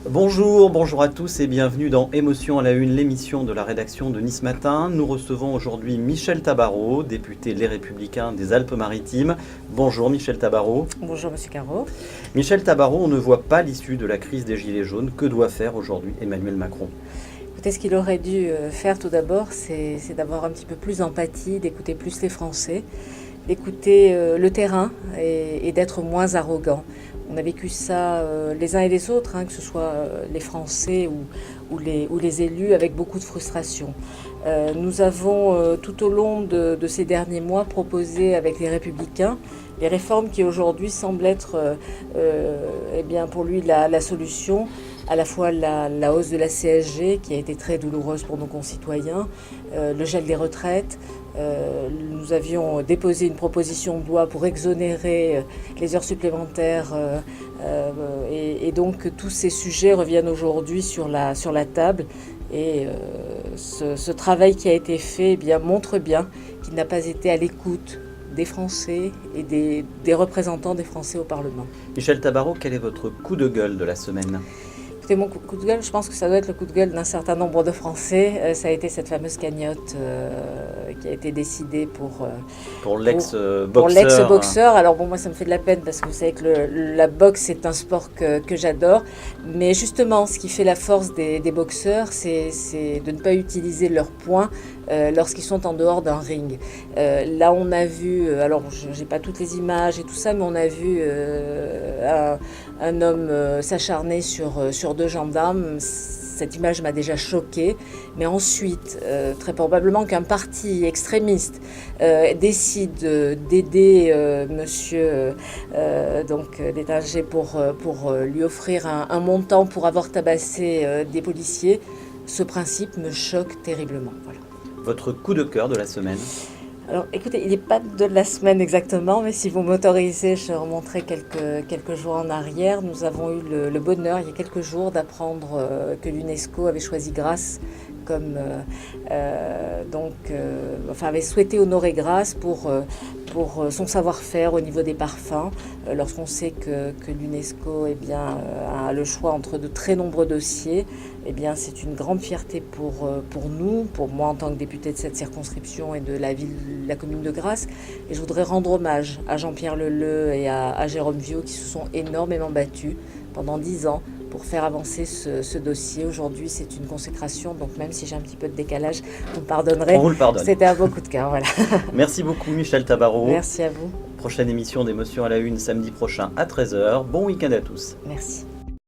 Bonjour à tous et bienvenue dans Émotion à la Une, l'émission de la rédaction de Nice Matin. Nous recevons aujourd'hui Michel Tabarot, député Les Républicains des Alpes-Maritimes. Bonjour Michel Tabarot. Bonjour Monsieur Caro. Michel Tabarot, on ne voit pas l'issue de la crise des Gilets jaunes. Que doit faire aujourd'hui Emmanuel Macron ? Écoutez, ce qu'il aurait dû faire tout d'abord, c'est d'avoir un petit peu plus d'empathie, d'écouter plus les Français, d'écouter le terrain et d'être moins arrogant. On a vécu ça les uns et les autres, que ce soit les Français ou les élus, avec beaucoup de frustration. Nous avons tout au long de ces derniers mois proposé avec les Républicains les réformes qui aujourd'hui semblent être pour lui la solution. À la fois la hausse de la CSG qui a été très douloureuse pour nos concitoyens, le gel des retraites. Nous avions déposé une proposition de loi pour exonérer les heures supplémentaires et donc tous ces sujets reviennent aujourd'hui sur la table et ce travail qui a été fait montre bien qu'il n'a pas été à l'écoute des Français et des représentants des Français au Parlement. Michel Tabarot, quel est votre coup de gueule de la semaine ? Mon coup de gueule, je pense que ça doit être le coup de gueule d'un certain nombre de Français. Ça a été cette fameuse cagnotte qui a été décidée pour l'ex-boxeur. Pour l'ex-boxeur. Alors bon, moi ça me fait de la peine parce que vous savez que la boxe c'est un sport que j'adore. Mais justement, ce qui fait la force des boxeurs, c'est de ne pas utiliser leurs poings lorsqu'ils sont en dehors d'un ring. Là on a vu, alors j'ai pas toutes les images et tout ça, mais on a vu un homme s'acharner sur deux gendarmes. Cette image m'a déjà choquée, mais ensuite, très probablement qu'un parti extrémiste décide d'aider monsieur Détinger pour lui offrir un montant pour avoir tabassé des policiers. Ce principe me choque terriblement. Voilà. Votre coup de cœur de la semaine ? Alors écoutez, il n'est pas de la semaine exactement, mais si vous m'autorisez, je remonterai quelques jours en arrière. Nous avons eu le bonheur, il y a quelques jours, d'apprendre que l'UNESCO avait choisi Grasse comme avait souhaité honorer Grasse pour son savoir-faire au niveau des parfums. Lorsqu'on sait que l'UNESCO a le choix entre de très nombreux dossiers, c'est une grande fierté pour nous, pour moi en tant que député de cette circonscription et de la commune de Grasse. Et je voudrais rendre hommage à Jean-Pierre Leleu et à Jérôme Viau qui se sont énormément battus pendant 10 ans pour faire avancer ce dossier. Aujourd'hui, c'est une consécration, donc même si j'ai un petit peu de décalage, vous me pardonnerez. On vous le pardonne. C'était un beau coup de cœur, voilà. Merci beaucoup Michel Tabarot. Merci à vous. Prochaine émission d'Émotion à la Une samedi prochain à 13h. Bon week-end à tous. Merci.